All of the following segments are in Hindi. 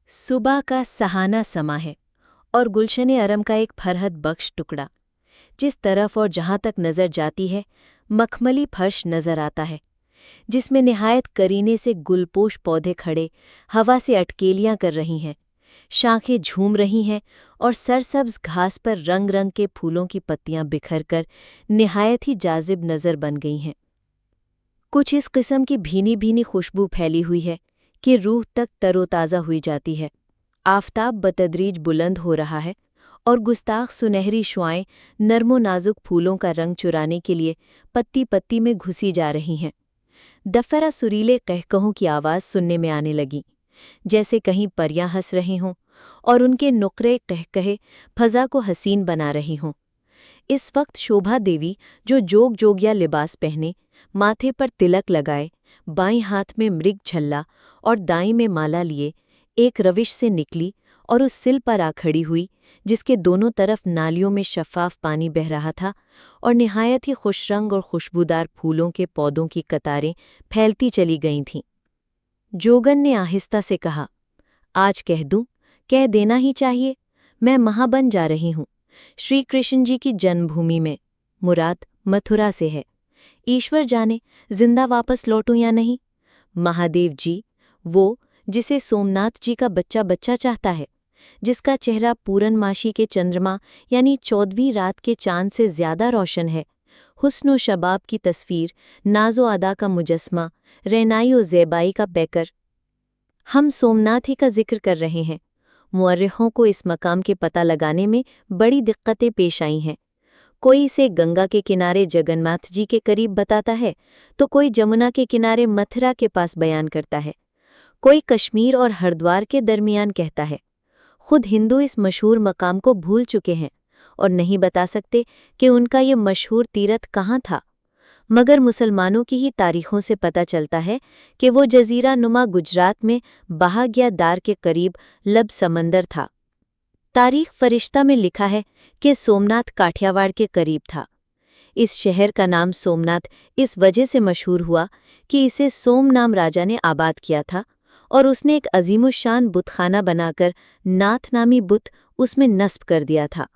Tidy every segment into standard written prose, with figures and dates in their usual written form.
सुबह का सहाना समा है और गुलशन अरम का एक फरहद बख्श टुकड़ा। जिस तरफ और जहाँ तक नज़र जाती है मखमली फर्श नज़र आता है, जिसमें निहायत करीने से गुलपोश पौधे खड़े हवा से अटकेलियाँ कर रही हैं, शाखें झूम रही हैं और सरसब्ज घास पर रंग रंग के फूलों की पत्तियाँ बिखर कर निहायत ही जाजिब नज़र बन गई हैं। कुछ इस किस्म की भीनी भीनी खुशबू फैली हुई है कि रूह तक तरोताज़ा हुई जाती है। आफ़ताब बतदरीज बुलंद हो रहा है और गुस्ताख सुनहरी शुआएं नर्मो नाजुक फूलों का रंग चुराने के लिए पत्ती पत्ती में घुसी जा रही हैं। दफ़रा सुरीले कहकहों की आवाज़ सुनने में आने लगी, जैसे कहीं परियां हंस रही हों और उनके नुक्रे कहकहे फ़ज़ा को हसीन बना रही हों। इस वक्त शोभा देवी, जो जोग जोगिया लिबास पहने, माथे पर तिलक लगाए, बाईं हाथ में मृग झल्ला और दाईं में माला लिए, एक रविश से निकली और उस सिल पर आ खड़ी हुई जिसके दोनों तरफ नालियों में शफ़ाफ पानी बह रहा था और निहायत ही खुशरंग और खुशबूदार फूलों के पौधों की कतारें फैलती चली गई थीं। जोगन ने आहिस्ता से कहा, आज कह दूं, कह देना ही चाहिए, मैं महाबन जा रही हूँ। श्री कृष्ण जी की जन्मभूमि में, मुराद मथुरा से है। ईश्वर जाने जिंदा वापस लौटूं या नहीं। महादेव जी, वो जिसे सोमनाथ जी का बच्चा बच्चा चाहता है, जिसका चेहरा पूरनमाशी के चंद्रमा यानी 14वीं रात के चांद से ज्यादा रोशन है, हुस्न व शबाब की तस्वीर, नाजो अदा का मुजस्मा, रैनाई व ज़ेबाई का पैकर। हम सोमनाथ ही का जिक्र कर रहे हैं। मुअर्रिखों को इस मकाम के पता लगाने में बड़ी दिक्कतें पेश आई हैं। कोई इसे गंगा के किनारे जगन्नाथ जी के करीब बताता है, तो कोई जमुना के किनारे मथुरा के पास बयान करता है, कोई कश्मीर और हरिद्वार के दरमियान कहता है। खुद हिंदू इस मशहूर मकाम को भूल चुके हैं और नहीं बता सकते कि उनका ये मशहूर तीर्थ कहाँ था, मगर मुसलमानों की ही तारीखों से पता चलता है कि वो जजीरा नुमा गुजरात में बहागिया दार के करीब लब समंदर था। तारीख फरिश्ता में लिखा है कि सोमनाथ काठियावाड़ के करीब था। इस शहर का नाम सोमनाथ इस वजह से मशहूर हुआ कि इसे सोम नाम राजा ने आबाद किया था और उसने एक अजीमुशान बुतखाना बनाकर नाथ नामी बुत उसमें नस्ब कर दिया था।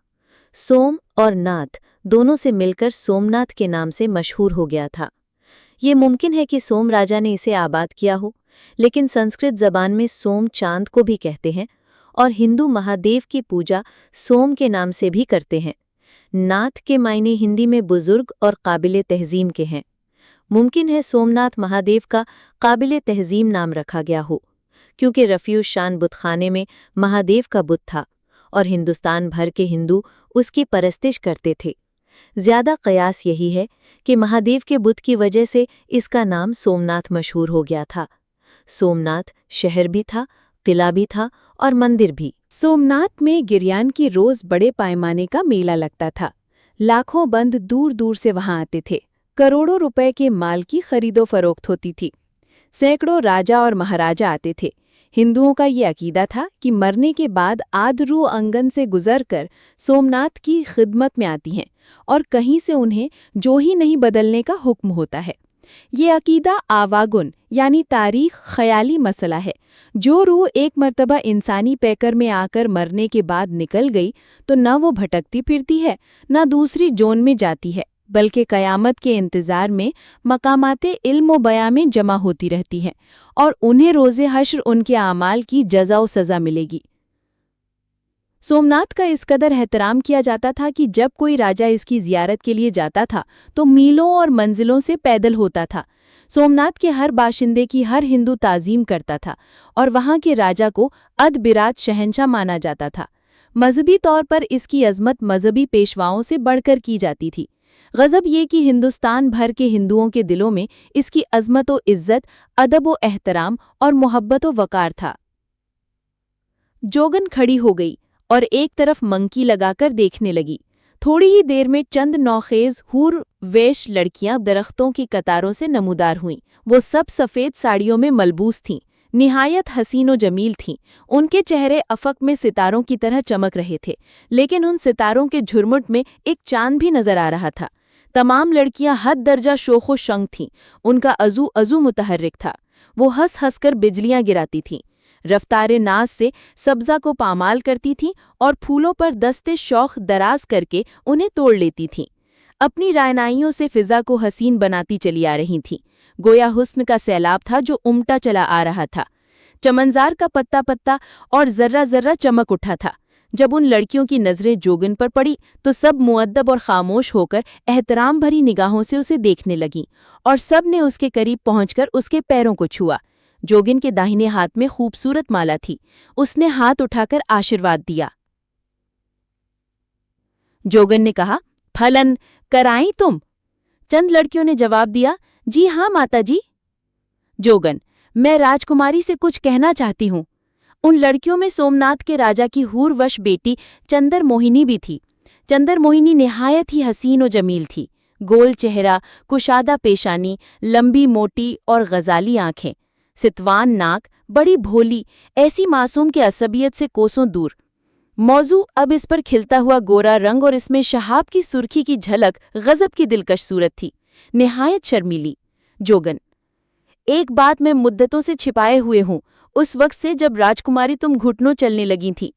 सोम और नाथ दोनों से मिलकर सोमनाथ के नाम से मशहूर हो गया था। ये मुमकिन है कि सोम राजा ने इसे आबाद किया हो, लेकिन संस्कृत जबान में सोम चांद को भी कहते हैं और हिंदू महादेव की पूजा सोम के नाम से भी करते हैं। नाथ के मायने हिंदी में बुजुर्ग और काबिल तहजीम के हैं। मुमकिन है सोमनाथ महादेव का काबिल तहजीम नाम रखा गया हो, क्योंकि रफ़ीउश शान बुतखाने में महादेव का बुत था और हिंदुस्तान भर के हिंदू उसकी परस्तिश करते थे। ज़्यादा कयास यही है कि महादेव के बुत की वजह से इसका नाम सोमनाथ मशहूर हो गया था। सोमनाथ शहर भी था, किला भी था और मंदिर भी। सोमनाथ में गिरयान की रोज बड़े पैमाने का मेला लगता था। लाखों बंद दूर दूर से वहां आते थे। करोड़ों रुपए के माल की खरीदो फरोख्त होती थी। सैकड़ों राजा और महाराजा आते थे। हिंदुओं का ये अकीदा था कि मरने के बाद आदरू अंगन से गुजरकर सोमनाथ की खिदमत में आती हैं और कहीं से उन्हें जो ही नहीं बदलने का हुक्म होता है। ये अकीदा आवागुन यानी तारीख ख्याली मसला है। जो रूह एक मर्तबा इंसानी पैकर में आकर मरने के बाद निकल गई तो न वो भटकती फिरती है, न दूसरी जोन में जाती है, बल्कि कयामत के इंतज़ार में मकामाते इल्म व बयां में जमा होती रहती हैं और उन्हें रोज़े हश्र उनके आमाल की जज़ा व सज़ा मिलेगी। सोमनाथ का इस कदर एहतराम किया जाता था कि जब कोई राजा इसकी जियारत के लिए जाता था तो मीलों और मंजिलों से पैदल होता था। सोमनाथ के हर बाशिंदे की हर हिंदू ताज़ीम करता था और वहाँ के राजा को अद-बिरात शहंशाह माना जाता था। मजहबी तौर पर इसकी अजमत मजहबी पेशवाओं से बढ़कर की जाती थी। गज़ब ये कि हिंदुस्तान भर के हिंदुओं के दिलों में इसकी अजमत व इज़्ज़त, अदब व एहतराम और मोहब्बत व वक़ार था। जोगन खड़ी हो गई और एक तरफ मंकी लगाकर देखने लगी। थोड़ी ही देर में चंद नौखेज हूर वेश लड़कियां दरख्तों की कतारों से नमूदार हुईं। वो सब सफ़ेद साड़ियों में मलबूस थीं, निहायत हसीन व जमील थीं। उनके चेहरे अफक में सितारों की तरह चमक रहे थे, लेकिन उन सितारों के झुरमुट में एक चांद भी नजर आ रहा था। तमाम लड़कियां हद दर्जा शोखो शंख थीं। उनका अज़ू अज़ू मुतहर्रिक था। वो हंस हंस कर बिजलियां गिराती थीं। रफ्तारे नाज से सब्ज़ा को पामाल करती थीं और फूलों पर दस्ते शौक दराज करके उन्हें तोड़ लेती थीं। अपनी रायनाइयों से फिजा को हसीन बनाती चली आ रही थीं। गोया हुस्न का सैलाब था जो उमटा चला आ रहा था। चमनजार का पत्ता पत्ता और जर्रा जर्रा चमक उठा था। जब उन लड़कियों की नजरें जोगिन पर पड़ी तो सब मुअद्दब और खामोश होकर एहतराम भरी निगाहों से उसे देखने लगीं और सब ने उसके करीब पहुंचकर उसके पैरों को छुआ। जोगिन के दाहिने हाथ में खूबसूरत माला थी। उसने हाथ उठाकर आशीर्वाद दिया। जोगन ने कहा, फलन कराई तुम? चंद लड़कियों ने जवाब दिया, जी हाँ माताजी। जोगन, मैं राजकुमारी से कुछ कहना चाहती हूँ। उन लड़कियों में सोमनाथ के राजा की हूरवश बेटी चंदर मोहिनी भी थी। चंदर मोहिनी निहायत ही हसीन और जमील थी। गोल चेहरा, कुशादा पेशानी, लंबी मोटी और गजाली आंखें, सितवान नाक, बड़ी भोली, ऐसी मासूम के असबियत से कोसों दूर। मौजू अब इस पर खिलता हुआ गोरा रंग और इसमें शहाब की सुर्खी की झलक गजब की दिलकश सूरत थी, निहायत शर्मीली। जोगन, एक बात मैं मुद्दतों से छिपाए हुए हूँ, उस वक्त से जब राजकुमारी तुम घुटनों चलने लगी थी।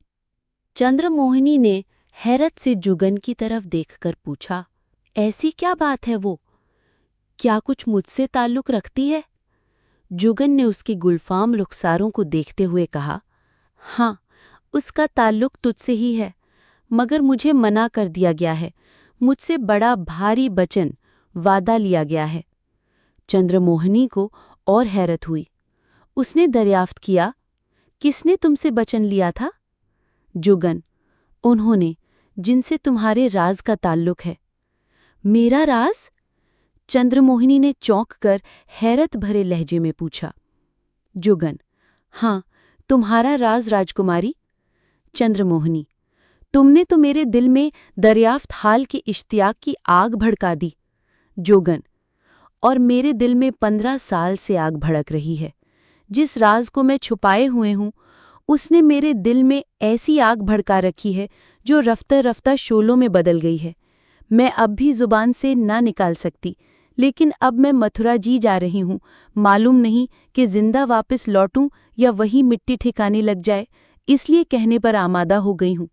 चंद्रमोहिनी ने हैरत से जुगन की तरफ देखकर पूछा, ऐसी क्या बात है वो? क्या कुछ मुझसे ताल्लुक रखती है? जुगन ने उसकी गुलफाम रुखसारों को देखते हुए कहा, हाँ, उसका ताल्लुक तुझसे ही है, मगर मुझे मना कर दिया गया है। मुझसे बड़ा भारी वचन वादा लिया गया है। चंद्रमोहिनी को और हैरत हुई। उसने दरियाफ्त किया, किसने तुमसे वचन लिया था? जुगन, उन्होंने जिनसे तुम्हारे राज का ताल्लुक है। मेरा राज? चंद्रमोहिनी ने चौंक कर हैरत भरे लहजे में पूछा। जुगन, हाँ, तुम्हारा राज राजकुमारी। चंद्रमोहिनी, तुमने तो मेरे दिल में दरियाफ्त हाल की इश्तियाक की आग भड़का दी। जोगन, और मेरे दिल में 15 साल से आग भड़क रही है। जिस राज को मैं छुपाए हुए हूँ, उसने मेरे दिल में ऐसी आग भड़का रखी है जो रफ्ता रफ्ता शोलों में बदल गई है। मैं अब भी जुबान से ना निकाल सकती, लेकिन अब मैं मथुरा जी जा रही हूँ। मालूम नहीं कि जिंदा वापस लौटूं या वही मिट्टी ठिकाने लग जाए, इसलिए कहने पर आमादा हो गई हूँ।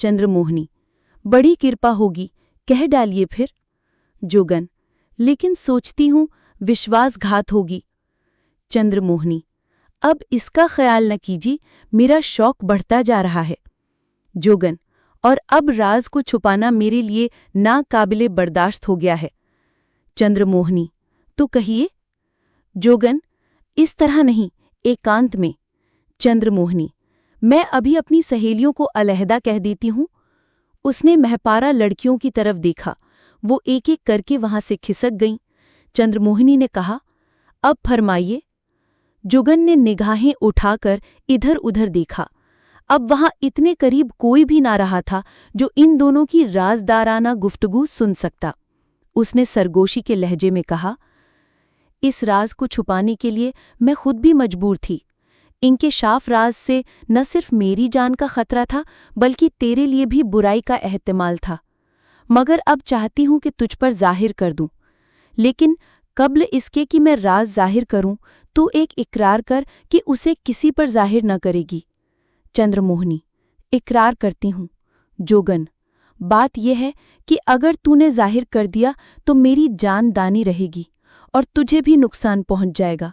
चंद्रमोहिनी, बड़ी कृपा होगी, कह डालिए फिर। जोगन, लेकिन सोचती हूँ विश्वासघात होगी। चंद्रमोहिनी, अब इसका ख्याल न कीजिए, मेरा शौक बढ़ता जा रहा है। जोगन, और अब राज को छुपाना मेरे लिए नाकाबिले बर्दाश्त हो गया है। चंद्रमोहिनी, तो कहिए। जोगन, इस तरह नहीं, एकांत में। चंद्रमोहिनी, मैं अभी अपनी सहेलियों को अलहदा कह देती हूँ। उसने महपारा लड़कियों की तरफ देखा। वो एक एक करके वहां से खिसक गईं। चंद्रमोहिनी ने कहा, अब फरमाइए। जुगन ने निगाहें उठाकर इधर उधर देखा। अब वहां इतने करीब कोई भी ना रहा था जो इन दोनों की राजदाराना गुफ्तगू सुन सकता। उसने सरगोशी के लहजे में कहा, इस राज को छुपाने के लिए मैं खुद भी मजबूर थी। इनके शाफ राज से न सिर्फ मेरी जान का खतरा था, बल्कि तेरे लिए भी बुराई का एहतिमाल था। मगर अब चाहती हूं कि तुझ पर जाहिर कर दूं। लेकिन कब्ल इसके कि मैं राज जाहिर करूं, तू एक इकरार कर कि उसे किसी पर जाहिर न करेगी। चंद्रमोहिनी, इकरार करती हूं। जोगन, बात यह है कि अगर तूने जाहिर कर दिया तो मेरी जान दानी रहेगी और तुझे भी नुकसान पहुंच जाएगा।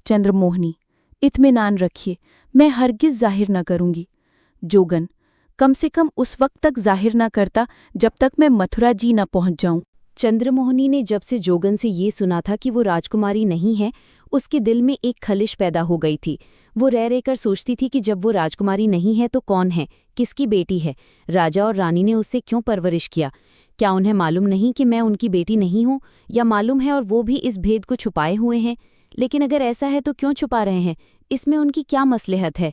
चंद्रमोहिनी, इत्मीनान रखिए, मैं हरगिज जाहिर न करूंगी। जोगन, कम से कम उस वक्त तक जाहिर न करता जब तक मैं मथुरा जी न पहुंच जाऊं। चंद्रमोहिनी ने जब से जोगन से ये सुना था कि वो राजकुमारी नहीं है, उसके दिल में एक खलिश पैदा हो गई थी। वो रह रहकर सोचती थी कि जब वो राजकुमारी नहीं है तो कौन है, किसकी बेटी है? राजा और रानी ने उससे क्यों परवरिश किया? क्या उन्हें मालूम नहीं कि मैं उनकी बेटी नहीं हूँ, या मालूम है और वो भी इस भेद को छुपाए हुए हैं? लेकिन अगर ऐसा है तो क्यों छुपा रहे हैं? इसमें उनकी क्या मसलहत है?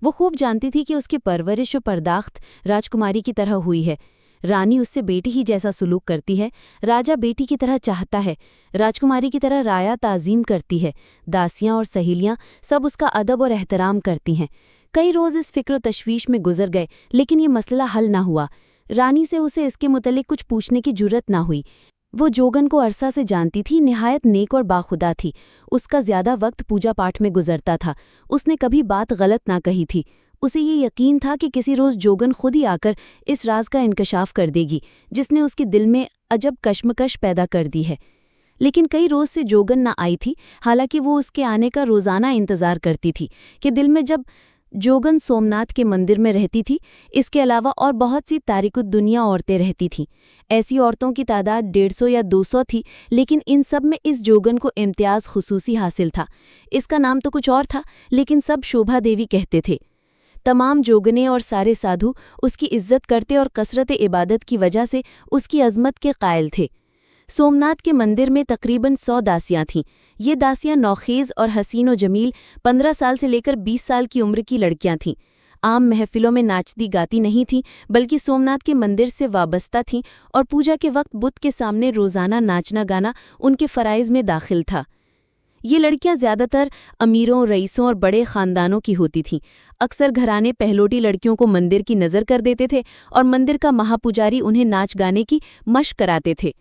वो खूब जानती थी कि उसकी परवरिश और पर्दाख्त राजकुमारी की तरह हुई है। रानी उससे बेटी ही जैसा सुलूक करती है, राजा बेटी की तरह चाहता है, राजकुमारी की तरह राया ताज़ीम करती है, दासियां और सहेलियां सब उसका अदब और एहतराम करती हैं। कई रोज़ इस फिक्र तशवीश में गुजर गए, लेकिन ये मसला हल ना हुआ। रानी से उसे इसके मुतल्लिक कुछ पूछने की जुर्रत ना हुई। वो जोगन को अरसा से जानती थी, निहायत नेक और बाखुदा थी। उसका ज्यादा वक्त पूजा पाठ में गुजरता था। उसने कभी बात गलत ना कही थी। उसे ये यकीन था कि किसी रोज़ जोगन खुद ही आकर इस राज का इंकशाफ कर देगी जिसने उसके दिल में अजब कश्मकश पैदा कर दी है। लेकिन कई रोज़ से जोगन ना आई थी, हालांकि वो उसके आने का रोज़ाना इंतज़ार करती थी कि दिल में जब जोगन सोमनाथ के मंदिर में रहती थी, इसके अलावा और बहुत सी तारिकुत दुनिया औरतें रहती थीं। ऐसी औरतों की तादाद 150 या 200 थी, लेकिन इन सब में इस जोगन को इम्तियाज़ खुसूसी हासिल था। इसका नाम तो कुछ और था, लेकिन सब शोभा देवी कहते थे। तमाम जोगने और सारे साधु उसकी इज्जत करते और कसरत इबादत की वजह से उसकी अजमत के कायल थे। सोमनाथ के मंदिर में तकरीबन 100 दासियां थीं। ये दासियां नौखेज़ और हसीन व जमील 15 साल से लेकर 20 साल की उम्र की लड़कियां थीं। आम महफिलों में नाचती गाती नहीं थीं, बल्कि सोमनाथ के मंदिर से वाबस्ता थीं और पूजा के वक्त बुत के सामने रोज़ाना नाचना गाना उनके फ़राइज़ में दाखिल था। ये लड़कियां ज़्यादातर अमीरों, रईसों और बड़े ख़ानदानों की होती थीं। अक्सर घराने पहलोटी लड़कियों को मंदिर की नज़र कर देते थे और मंदिर का महापुजारी उन्हें नाच गाने की मशक कराते थे।